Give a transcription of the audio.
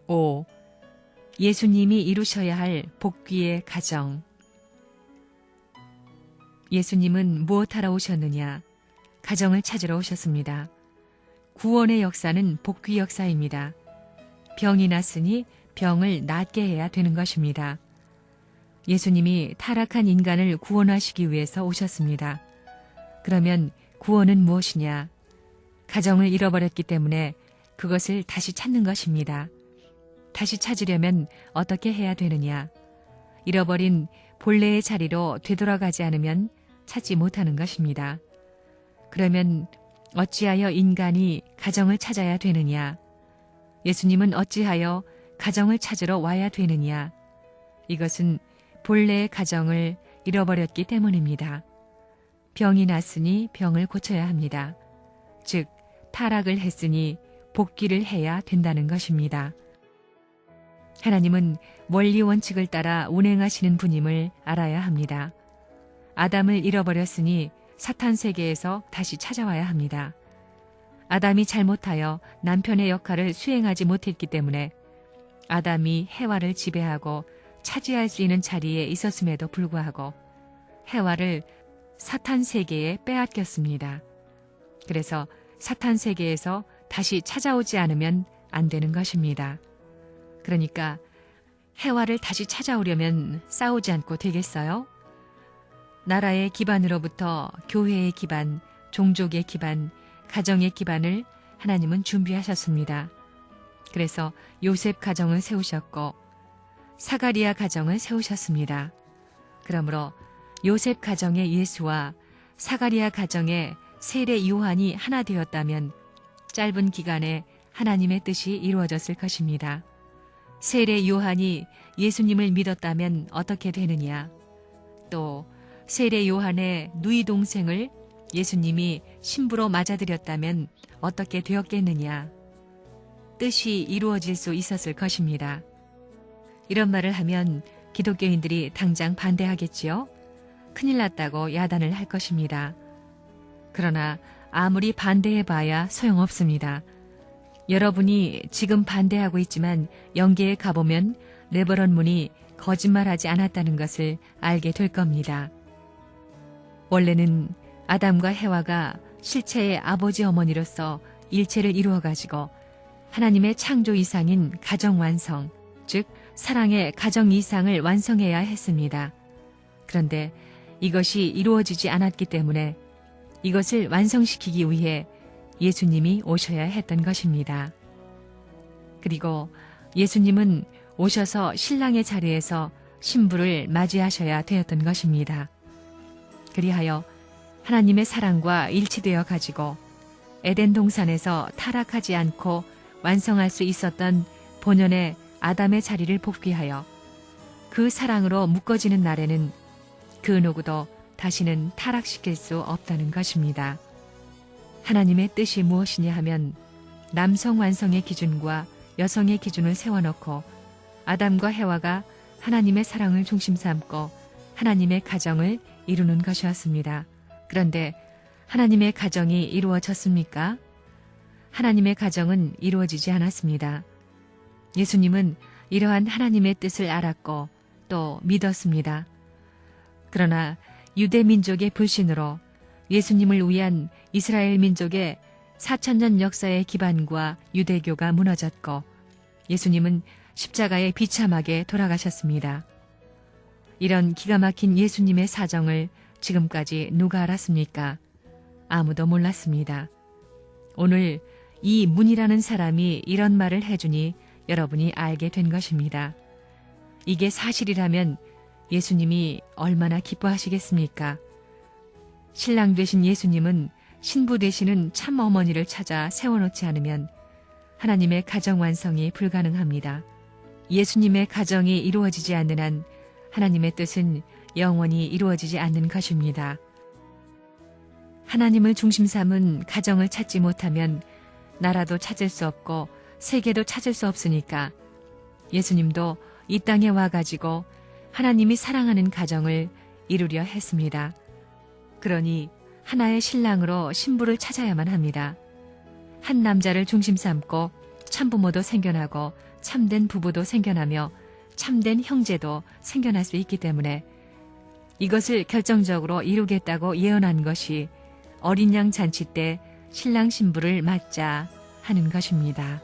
5. 예수님이 이루셔야 할 복귀의 가정. 예수님은 무엇하러 오셨느냐? 가정을 찾으러 오셨습니다. 구원의 역사는 복귀 역사입니다. 병이 났으니 병을 낫게 해야 되는 것입니다. 예수님이 타락한 인간을 구원하시기 위해서 오셨습니다. 그러면 구원은 무엇이냐? 가정을 잃어버렸기 때문에 그것을 다시 찾는 것입니다. 다시 찾으려면 어떻게 해야 되느냐? 잃어버린 본래의 자리로 되돌아가지 않으면 찾지 못하는 것입니다. 그러면 어찌하여 인간이 가정을 찾아야 되느냐? 예수님은 어찌하여 가정을 찾으러 와야 되느냐? 이것은 본래의 가정을 잃어버렸기 때문입니다. 병이 났으니 병을 고쳐야 합니다. 즉, 타락을 했으니 복귀를 해야 된다는 것입니다. 하나님은 원리 원칙을 따라 운행하시는 분임을 알아야 합니다. 아담을 잃어버렸으니 사탄 세계에서 다시 찾아와야 합니다. 아담이 잘못하여 남편의 역할을 수행하지 못했기 때문에 아담이 해와를 지배하고 차지할 수 있는 자리에 있었음에도 불구하고 해와를 사탄 세계에 빼앗겼습니다. 그래서 사탄 세계에서 다시 찾아오지 않으면 안 되는 것입니다. 그러니까 해와를 다시 찾아오려면 싸우지 않고 되겠어요? 나라의 기반으로부터 교회의 기반, 종족의 기반, 가정의 기반을 하나님은 준비하셨습니다. 그래서 요셉 가정을 세우셨고 사가리아 가정을 세우셨습니다. 그러므로 요셉 가정의 예수와 사가리아 가정의 세례 요한이 하나 되었다면 짧은 기간에 하나님의 뜻이 이루어졌을 것입니다. 세례 요한이 예수님을 믿었다면 어떻게 되느냐? 또 세례 요한의 누이 동생을 예수님이 신부로 맞아들였다면 어떻게 되었겠느냐? 뜻이 이루어질 수 있었을 것입니다. 이런 말을 하면 기독교인들이 당장 반대하겠지요? 큰일 났다고 야단을 할 것입니다. 그러나 아무리 반대해봐야 소용없습니다. 여러분이 지금 반대하고 있지만 영계에 가보면 레버런문이 거짓말하지 않았다는 것을 알게 될 겁니다. 원래는 아담과 해와가 실체의 아버지 어머니로서 일체를 이루어가지고 하나님의 창조 이상인 가정 완성, 즉 사랑의 가정 이상을 완성해야 했습니다. 그런데 이것이 이루어지지 않았기 때문에 이것을 완성시키기 위해 예수님이 오셔야 했던 것입니다. 그리고 예수님은 오셔서 신랑의 자리에서 신부를 맞이하셔야 되었던 것입니다. 그리하여 하나님의 사랑과 일치되어 가지고 에덴 동산에서 타락하지 않고 완성할 수 있었던 본연의 아담의 자리를 복귀하여 그 사랑으로 묶어지는 날에는 그 누구도 다시는 타락시킬 수 없다는 것입니다. 하나님의 뜻이 무엇이냐 하면 남성 완성의 기준과 여성의 기준을 세워놓고 아담과 해와가 하나님의 사랑을 중심 삼고 하나님의 가정을 이루는 것이었습니다. 그런데 하나님의 가정이 이루어졌습니까? 하나님의 가정은 이루어지지 않았습니다. 예수님은 이러한 하나님의 뜻을 알았고 또 믿었습니다. 그러나 유대 민족의 불신으로 예수님을 위한 이스라엘 민족의 4000년 역사의 기반과 유대교가 무너졌고 예수님은 십자가에 비참하게 돌아가셨습니다. 이런 기가 막힌 예수님의 사정을 지금까지 누가 알았습니까? 아무도 몰랐습니다. 오늘 이 문이라는 사람이 이런 말을 해주니 여러분이 알게 된 것입니다. 이게 사실이라면 예수님이 얼마나 기뻐하시겠습니까? 신랑 되신 예수님은 신부 되시는 참 어머니를 찾아 세워놓지 않으면 하나님의 가정 완성이 불가능합니다. 예수님의 가정이 이루어지지 않는 한 하나님의 뜻은 영원히 이루어지지 않는 것입니다. 하나님을 중심 삼은 가정을 찾지 못하면 나라도 찾을 수 없고 세계도 찾을 수 없으니까 예수님도 이 땅에 와가지고 하나님이 사랑하는 가정을 이루려 했습니다. 그러니 하나의 신랑으로 신부를 찾아야만 합니다. 한 남자를 중심 삼고 참부모도 생겨나고 참된 부부도 생겨나며 참된 형제도 생겨날 수 있기 때문에 이것을 결정적으로 이루겠다고 예언한 것이 어린 양 잔치 때 신랑 신부를 맞자 하는 것입니다.